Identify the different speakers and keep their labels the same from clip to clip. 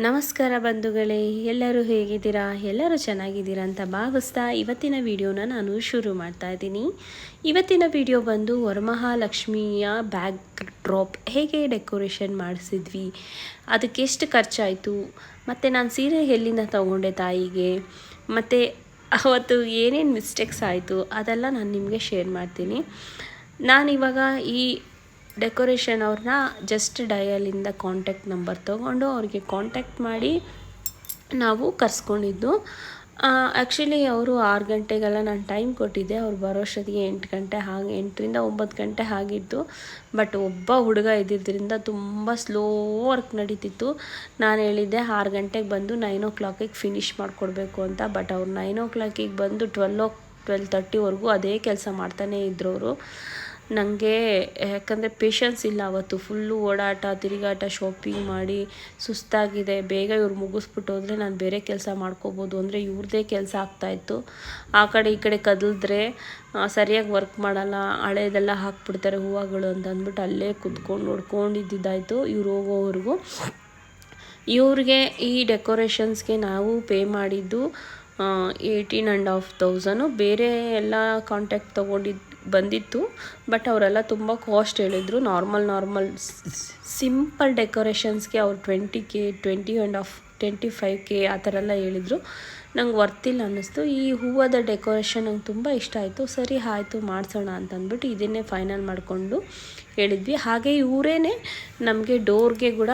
Speaker 1: ನಮಸ್ಕಾರ ಬಂಧುಗಳೇ, ಎಲ್ಲರೂ ಹೇಗಿದ್ದೀರಾ? ಎಲ್ಲರೂ ಚೆನ್ನಾಗಿದ್ದೀರಾ ಅಂತ ಭಾವಿಸ್ತಾ ಇವತ್ತಿನ ವಿಡಿಯೋನ ನಾನು ಶುರು ಮಾಡ್ತಾ ಇದ್ದೀನಿ. ಇವತ್ತಿನ ವಿಡಿಯೋ ಬಂದು ವರಮಹಾಲಕ್ಷ್ಮಿಯ ಬ್ಯಾಕ್ ಡ್ರಾಪ್ ಹೇಗೆ ಡೆಕೋರೇಷನ್ ಮಾಡಿಸಿದ್ವಿ, ಅದಕ್ಕೆ ಎಷ್ಟು ಖರ್ಚಾಯಿತು, ಮತ್ತು ನಾನು ಸೀರೆ ಎಲ್ಲಿಂದ ತೊಗೊಂಡೆ ತಾಯಿಗೆ, ಮತ್ತು ಅವತ್ತು ಏನೇನು ಮಿಸ್ಟೇಕ್ಸ್ ಆಯಿತು ಅದೆಲ್ಲ ನಾನು ನಿಮಗೆ ಶೇರ್ ಮಾಡ್ತೀನಿ. ನಾನಿವಾಗ ಈ ಡೆಕೋರೇಷನ್ ಅವ್ರನ್ನ ಜಸ್ಟ್ ಡಯಲಿಂದ ಕಾಂಟ್ಯಾಕ್ಟ್ ನಂಬರ್ ತೊಗೊಂಡು ಅವ್ರಿಗೆ ಕಾಂಟ್ಯಾಕ್ಟ್ ಮಾಡಿ ನಾವು ಕರ್ಸ್ಕೊಂಡಿದ್ದು. ಆ್ಯಕ್ಚುಲಿ ಅವರು 6 ಗಂಟೆಗೆಲ್ಲ ನಾನು ಟೈಮ್ ಕೊಟ್ಟಿದ್ದೆ, ಅವ್ರು ಬರೋಷ್ಟೊತ್ತಿಗೆ 8 ಗಂಟೆ ಹಾಗೆ 8ರಿಂದ 9 ಗಂಟೆ ಆಗಿತ್ತು. ಬಟ್ ಒಬ್ಬ ಹುಡುಗ ಇದ್ದಿದ್ದರಿಂದ ತುಂಬ ಸ್ಲೋ ವರ್ಕ್ ನಡೀತಿತ್ತು. ನಾನು ಹೇಳಿದ್ದೆ 6 ಗಂಟೆಗೆ ಬಂದು 9 o'clock ಫಿನಿಷ್ ಮಾಡಿಕೊಡ್ಬೇಕು ಅಂತ. ಬಟ್ ಅವ್ರು 9 o'clock ಬಂದು 12:30ವರೆಗೂ ಅದೇ ಕೆಲಸ ಮಾಡ್ತಾನೇ ಇದ್ರು ಅವರು. ನನಗೆ ಯಾಕಂದರೆ ಪೇಷನ್ಸ್ ಇಲ್ಲ, ಅವತ್ತು ಫುಲ್ಲು ಓಡಾಟ ತಿರುಗಾಟ ಶಾಪಿಂಗ್ ಮಾಡಿ ಸುಸ್ತಾಗಿದೆ. ಬೇಗ ಇವ್ರು ಮುಗಿಸ್ಬಿಟ್ಟು ಹೋದರೆ ನಾನು ಬೇರೆ ಕೆಲಸ ಮಾಡ್ಕೋಬೋದು ಅಂದರೆ ಇವ್ರದ್ದೇ ಕೆಲಸ ಆಗ್ತಾಯಿತ್ತು. ಆ ಕಡೆ ಈ ಕಡೆ ಕದಲಿದ್ರೆ ಸರಿಯಾಗಿ ವರ್ಕ್ ಮಾಡಲ್ಲ, ಹಳೇದೆಲ್ಲ ಹಾಕ್ಬಿಡ್ತಾರೆ ಹೂವುಗಳು ಅಂತ ಅಂದ್ಬಿಟ್ಟು ಅಲ್ಲೇ ಕುತ್ಕೊಂಡು ನೋಡ್ಕೊಂಡಿದ್ದಾಯಿತು ಇವ್ರು ಹೋಗೋವರೆಗೂ. ಇವ್ರಿಗೆ ಈ ಡೆಕೋರೇಷನ್ಸ್ಗೆ ನಾವು ಪೇ ಮಾಡಿದ್ದು 18,500. ಬೇರೆ ಎಲ್ಲ ಕಾಂಟ್ಯಾಕ್ಟ್ ಬಂದಿತ್ತು, ಬಟ್ ಅವರೆಲ್ಲ ತುಂಬ ಕಾಸ್ಟ್ ಹೇಳಿದರು. ನಾರ್ಮಲ್ ಸಿಂಪಲ್ ಡೆಕೋರೇಷನ್ಸ್ಗೆ ಅವ್ರು 20K 20.5 25K ಆ ಥರ ಎಲ್ಲ ಹೇಳಿದರು. ನಂಗೆ ವರ್ತಿಲ್ಲ ಅನ್ನಿಸ್ತು. ಈ ಹೂವದ ಡೆಕೋರೇಷನ್ ನಂಗೆ ತುಂಬ ಇಷ್ಟ ಆಯಿತು. ಸರಿ ಆಯಿತು ಮಾಡಿಸೋಣ ಅಂತಂದ್ಬಿಟ್ಟು ಇದನ್ನೇ ಫೈನಲ್ ಮಾಡಿಕೊಂಡು ಹೇಳಿದ್ವಿ. ಹಾಗೆ ಇವರೇ ನಮಗೆ ಡೋರ್ಗೆ ಕೂಡ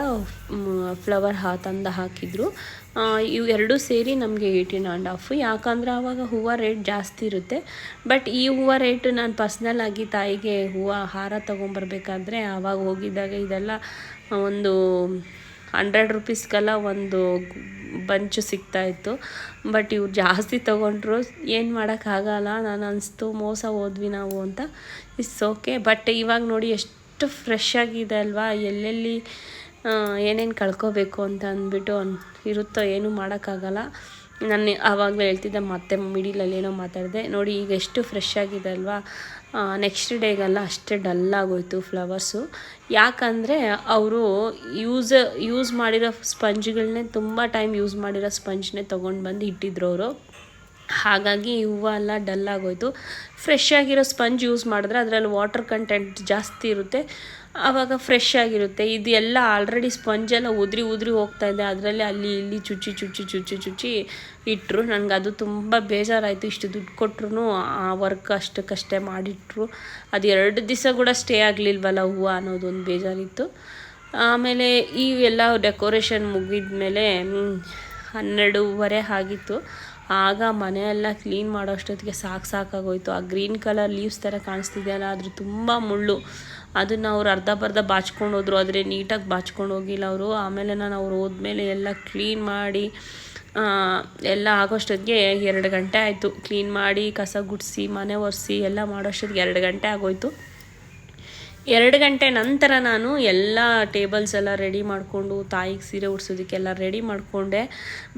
Speaker 1: ಫ್ಲವರ್ ತಂದು ಹಾಕಿದರು. ಇವು ಎರಡೂ ಸೇರಿ ನಮಗೆ 18.5. ಯಾಕಂದರೆ ಆವಾಗ ಹೂವು ರೇಟ್ ಜಾಸ್ತಿ ಇರುತ್ತೆ. ಬಟ್ ಈ ಹೂವು ರೇಟು ನಾನು ಪರ್ಸ್ನಲ್ಲಾಗಿ ತಾಯಿಗೆ ಹೂವು ಹಾರ ತೊಗೊಂಬರ್ಬೇಕಾದ್ರೆ ಆವಾಗ ಹೋಗಿದ್ದಾಗ ಇದೆಲ್ಲ ಒಂದು 100 ರೂಪೀಸ್ಗೆಲ್ಲ ಒಂದು ಬಂಚು ಸಿಗ್ತಾಯಿತ್ತು. ಬಟ್ ಇವ್ರು ಜಾಸ್ತಿ ತೊಗೊಂಡ್ರು, ಏನು ಮಾಡೋಕ್ಕಾಗಲ್ಲ. ನಾನು ಅನಿಸ್ತು ಮೋಸ ಹೋದ್ವಿ ನಾವು ಅಂತ. It's okay. ಬಟ್ ಇವಾಗ ನೋಡಿ ಎಷ್ಟು ಫ್ರೆಶ್ ಆಗಿದೆ ಅಲ್ವಾ. ಎಲ್ಲೆಲ್ಲಿ ಏನೇನು ಕಳ್ಕೋಬೇಕು ಅಂತ ಅಂದ್ಬಿಟ್ಟು ಇರುತ್ತೋ, ಏನೂ ಮಾಡೋಕ್ಕಾಗಲ್ಲ. ನಾನು ಆವಾಗಲೇ ಹೇಳ್ತಿದ್ದೆ, ಮತ್ತೆ ಮಿಡಿಲಲ್ಲಿ ಏನೋ ಮಾತಾಡಿದೆ ನೋಡಿ. ಈಗ ಎಷ್ಟು ಫ್ರೆಶ್ ಆಗಿದೆ ಅಲ್ವಾ. ನೆಕ್ಸ್ಟ್ ಡೇಗೆಲ್ಲ ಅಷ್ಟೇ ಡಲ್ಲಾಗೋಯ್ತು ಫ್ಲವರ್ಸು. ಯಾಕಂದರೆ ಅವರು ಯೂಸ್ ಮಾಡಿರೋ ಸ್ಪಂಜ್ಗಳನ್ನೇ ತುಂಬ ಟೈಮ್ ಯೂಸ್ ಮಾಡಿರೋ ಸ್ಪಂಜ್ನೇ ತೊಗೊಂಡು ಬಂದು ಇಟ್ಟಿದ್ರು ಅವರು. ಹಾಗಾಗಿ ಹೂವು ಎಲ್ಲ ಡಲ್ಲಾಗೋಯ್ತು. ಫ್ರೆಶ್ ಆಗಿರೋ ಸ್ಪಂಜ್ ಯೂಸ್ ಮಾಡಿದ್ರೆ ಅದರಲ್ಲಿ ವಾಟರ್ ಕಂಟೆಂಟ್ ಜಾಸ್ತಿ ಇರುತ್ತೆ, ಆವಾಗ ಫ್ರೆಶ್ ಆಗಿರುತ್ತೆ. ಇದು ಎಲ್ಲ ಆಲ್ರೆಡಿ ಸ್ಪಂಜೆಲ್ಲ ಉದುರಿ ಹೋಗ್ತಾಯಿದೆ. ಅದರಲ್ಲಿ ಅಲ್ಲಿ ಇಲ್ಲಿ ಚುಚ್ಚಿ ಇಟ್ಟರು. ನನಗೆ ಅದು ತುಂಬ ಬೇಜಾರಾಯಿತು. ಇಷ್ಟು ದುಡ್ಡು ಕೊಟ್ಟರು ಆ ವರ್ಕ್ ಅಷ್ಟಕ್ಕಷ್ಟೇ ಮಾಡಿಟ್ರು. ಅದು 2 ದಿವಸ ಕೂಡ ಸ್ಟೇ ಆಗಲಿಲ್ವಲ್ಲ ಹೂವು ಅನ್ನೋದೊಂದು ಬೇಜಾರಿತ್ತು. ಆಮೇಲೆ ಇವೆಲ್ಲ ಡೆಕೋರೇಷನ್ ಮುಗಿದ ಮೇಲೆ 12:30 ಆಗಿತ್ತು. ಆಗ ಮನೆಯೆಲ್ಲ ಕ್ಲೀನ್ ಮಾಡೋ ಅಷ್ಟೊತ್ತಿಗೆ ಸಾಕಾಗೋಯ್ತು. ಆ ಗ್ರೀನ್ ಕಲರ್ ಲೀವ್ಸ್ ಥರ ಕಾಣಿಸ್ತಿದೆಯಲ್ಲ, ಅದ್ರ ತುಂಬ ಮುಳ್ಳು. ಅದನ್ನು ಅವ್ರು ಅರ್ಧ ಬಾಚ್ಕೊಂಡು ಹೋದ್ರು, ಆದರೆ ನೀಟಾಗಿ ಬಾಚ್ಕೊಂಡು ಹೋಗಿಲ್ಲ ಅವರು. ಆಮೇಲೆ ನಾನು ಅವ್ರು ಹೋದ್ಮೇಲೆ ಎಲ್ಲ ಕ್ಲೀನ್ ಮಾಡಿ ಎಲ್ಲ ಆಗೋಷ್ಟೊತ್ತಿಗೆ 2 ಗಂಟೆ ಆಯಿತು. ಕ್ಲೀನ್ ಮಾಡಿ ಕಸ ಗುಡಿಸಿ ಮನೆ ಒರೆಸಿ ಎಲ್ಲ ಮಾಡೋಷ್ಟೊತ್ತಿಗೆ 2 ಗಂಟೆ ಆಗೋಯ್ತು. 2 ಗಂಟೆ ನಂತರ ನಾನು ಎಲ್ಲ ಟೇಬಲ್ಸ್ ಎಲ್ಲ ರೆಡಿ ಮಾಡಿಕೊಂಡು ತಾಯಿಗೆ ಸೀರೆ ಉಡ್ಸೋದಕ್ಕೆಲ್ಲ ರೆಡಿ ಮಾಡಿಕೊಂಡೆ.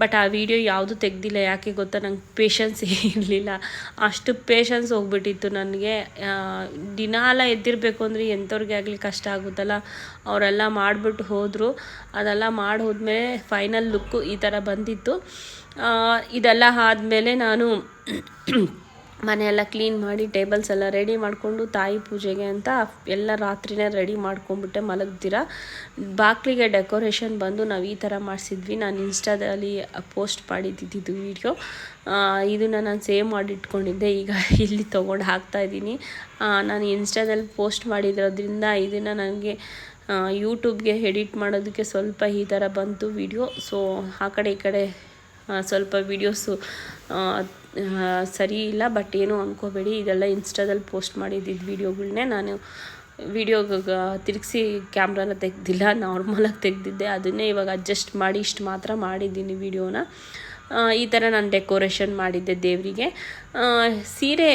Speaker 1: ಬಟ್ ಆ ವಿಡಿಯೋ ಯಾವುದೂ ತೆಗ್ದಿಲ್ಲ. ಯಾಕೆ ಗೊತ್ತಾ, ನಂಗೆ ಪೇಷನ್ಸ್ ಇರಲಿಲ್ಲ. ಅಷ್ಟು ಪೇಷನ್ಸ್ ಹೋಗ್ಬಿಟ್ಟಿತ್ತು ನನಗೆ. ದಿನಾಲ ಎದ್ದಿರಬೇಕು ಅಂದರೆ ಎಂಥವ್ರಿಗೆ ಆಗಲಿ ಕಷ್ಟ ಆಗುತ್ತಲ್ಲ. ಅವರೆಲ್ಲ ಮಾಡಿಬಿಟ್ಟು ಹೋದರು. ಅದೆಲ್ಲ ಮಾಡಿ ಹೋದ್ಮೇಲೆ ಫೈನಲ್ ಲುಕ್ಕು ಈ ಥರ ಬಂದಿತ್ತು. ಇದೆಲ್ಲ ಆದಮೇಲೆ ನಾನು ಮನೆಯೆಲ್ಲ ಕ್ಲೀನ್ ಮಾಡಿ ಟೇಬಲ್ಸ್ ಎಲ್ಲ ರೆಡಿ ಮಾಡಿಕೊಂಡು ತಾಯಿ ಪೂಜೆಗೆ ಅಂತ ಎಲ್ಲ ರಾತ್ರಿನೇ ರೆಡಿ ಮಾಡ್ಕೊಂಡ್ಬಿಟ್ಟೆ ಮಲಗ್ದಿರ. ಬಾಗಿಲಿಗೆ ಡೆಕೋರೇಷನ್ ಬಂದು ನಾವು ಈ ಥರ ಮಾಡಿಸಿದ್ವಿ. ನಾನು ಇನ್ಸ್ಟಾದಲ್ಲಿ ಪೋಸ್ಟ್ ಮಾಡಿದ್ದಿದ್ದು ವಿಡಿಯೋ. ಇದನ್ನು ನಾನು ಸೇವ್ ಮಾಡಿಟ್ಕೊಂಡಿದ್ದೆ. ಈಗ ಇಲ್ಲಿ ತೊಗೊಂಡು ಹಾಕ್ತಾಯಿದ್ದೀನಿ. ನಾನು ಇನ್ಸ್ಟಾದಲ್ಲಿ ಪೋಸ್ಟ್ ಮಾಡಿರೋದ್ರಿಂದ ಇದನ್ನು ನನಗೆ ಯೂಟ್ಯೂಬ್ಗೆ ಎಡಿಟ್ ಮಾಡೋದಕ್ಕೆ ಸ್ವಲ್ಪ ಈ ಥರ ಬಂತು ವಿಡಿಯೋ. ಸೊ ಆ ಕಡೆ ಈ ಕಡೆ ಸ್ವಲ್ಪ ವೀಡಿಯೋಸು ಸರಿ ಇಲ್ಲ. ಬಟ್ ಏನೂ ಅಂದ್ಕೋಬೇಡಿ, ಇದೆಲ್ಲ ಇನ್ಸ್ಟಾದಲ್ಲಿ ಪೋಸ್ಟ್ ಮಾಡಿದ್ದಿದ್ದು ವೀಡಿಯೋಗಳನ್ನೇ. ನಾನು ವೀಡಿಯೋಗೆ ತಿರುಗಿಸಿ ಕ್ಯಾಮ್ರಾನ ತೆಗೆದಿಲ್ಲ, ನಾರ್ಮಲಾಗಿ ತೆಗೆದಿದ್ದೆ. ಅದನ್ನೇ ಇವಾಗ ಅಡ್ಜಸ್ಟ್ ಮಾಡಿ ಇಷ್ಟು ಮಾತ್ರ ಮಾಡಿದ್ದೀನಿ ವೀಡಿಯೋನ. ಈ ಥರ ನಾನು ಡೆಕೋರೇಷನ್ ಮಾಡಿದ್ದೆ ದೇವರಿಗೆ. ಸೀರೆ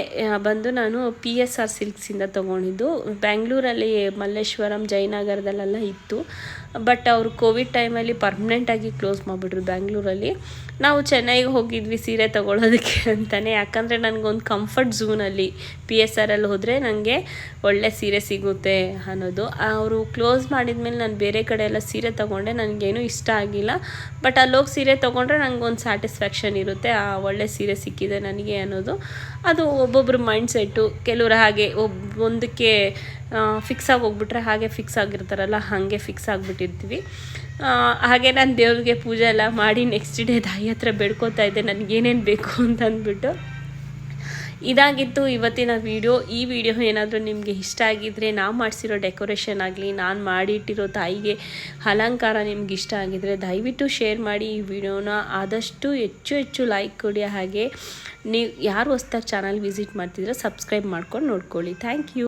Speaker 1: ಬಂದು ನಾನು PSR ಸಿಲ್ಕ್ಸಿಂದ ತೊಗೊಂಡಿದ್ದು. ಬ್ಯಾಂಗ್ಳೂರಲ್ಲಿ ಮಲ್ಲೇಶ್ವರಂ ಜಯನಗರದಲ್ಲೆಲ್ಲ ಇತ್ತು, ಬಟ್ ಅವರು ಕೋವಿಡ್ ಟೈಮಲ್ಲಿ ಪರ್ಮನೆಂಟಾಗಿ ಕ್ಲೋಸ್ ಮಾಡಿಬಿಟ್ರು ಬ್ಯಾಂಗ್ಳೂರಲ್ಲಿ. ನಾವು ಚೆನ್ನೈಗೆ ಹೋಗಿದ್ವಿ ಸೀರೆ ತೊಗೊಳೋದಕ್ಕೆ ಅಂತಲೇ, ಯಾಕಂದರೆ ನನಗೊಂದು ಕಂಫರ್ಟ್ ಝೋನಲ್ಲಿ PSRಲ್ಲಿ ಹೋದರೆ ನನಗೆ ಒಳ್ಳೆ ಸೀರೆ ಸಿಗುತ್ತೆ ಅನ್ನೋದು. ಅವರು ಕ್ಲೋಸ್ ಮಾಡಿದ್ಮೇಲೆ ನಾನು ಬೇರೆ ಕಡೆ ಎಲ್ಲ ಸೀರೆ ತೊಗೊಂಡೆ, ನನಗೇನು ಇಷ್ಟ ಆಗಿಲ್ಲ. ಬಟ್ ಅಲ್ಲೋಗಿ ಸೀರೆ ತೊಗೊಂಡ್ರೆ ನನಗೊಂದು ಸ್ಯಾಟಿಸ್ಫ್ಯಾಕ್ಷನ್ ಇರುತ್ತೆ, ಒಳ್ಳೆ ಸೀರೆ ಸಿಕ್ಕಿದೆ ನನಗೆ ಅನ್ನೋದು. ಅದು ಒಬ್ಬೊಬ್ಬರ ಮೈಂಡ್ಸೆಟ್ಟು. ಕೆಲವರು ಹಾಗೆ ಒಂದಕ್ಕೆ ಫಿಕ್ಸ್ ಆಗಿ ಹೋಗ್ಬಿಟ್ರೆ ಹಾಗೆ ಫಿಕ್ಸ್ ಆಗಿರ್ತಾರಲ್ಲ, ಹಾಗೆ ಫಿಕ್ಸ್ ಆಗಿಬಿಟ್ಟಿರ್ತೀವಿ. ಹಾಗೆ ನಾನು ದೇವ್ರಿಗೆ ಪೂಜೆ ಎಲ್ಲ ಮಾಡಿ ನೆಕ್ಸ್ಟ್ ಡೇ ತಾಯಿ ಹತ್ರ ಬೇಡ್ಕೋತಾ ಇದ್ದೆ ನನಗೇನೇನು ಬೇಕು ಅಂತ ಅಂದ್ಬಿಟ್ಟು. ಇದಾಗಿತ್ತು ಇವತ್ತಿನ ವಿಡಿಯೋ. ಈ ವಿಡಿಯೋ ಏನಾದರೂ ನಿಮಗೆ ಇಷ್ಟ ಆಗಿದ್ದರೆ, ನಾವು ಮಾಡಿಸಿರೋ ಡೆಕೋರೇಷನ್ ಆಗಲಿ, ನಾನು ಮಾಡಿಟ್ಟಿರೋ ತಾಯಿಗೆ ಅಲಂಕಾರ ನಿಮ್ಗೆ ಇಷ್ಟ ಆಗಿದ್ದರೆ ದಯವಿಟ್ಟು ಶೇರ್ ಮಾಡಿ. ಈ ವಿಡಿಯೋನ ಆದಷ್ಟು ಹೆಚ್ಚು ಲೈಕ್ ಕೊಡಿ. ಹಾಗೆ ನೀವು ಯಾರು ಹೊಸ್ದಾಗಿ ಚಾನಲ್ ವಿಸಿಟ್ ಮಾಡ್ತಿದ್ರೆ ಸಬ್ಸ್ಕ್ರೈಬ್ ಮಾಡ್ಕೊಂಡು ನೋಡ್ಕೊಳ್ಳಿ. Thank you.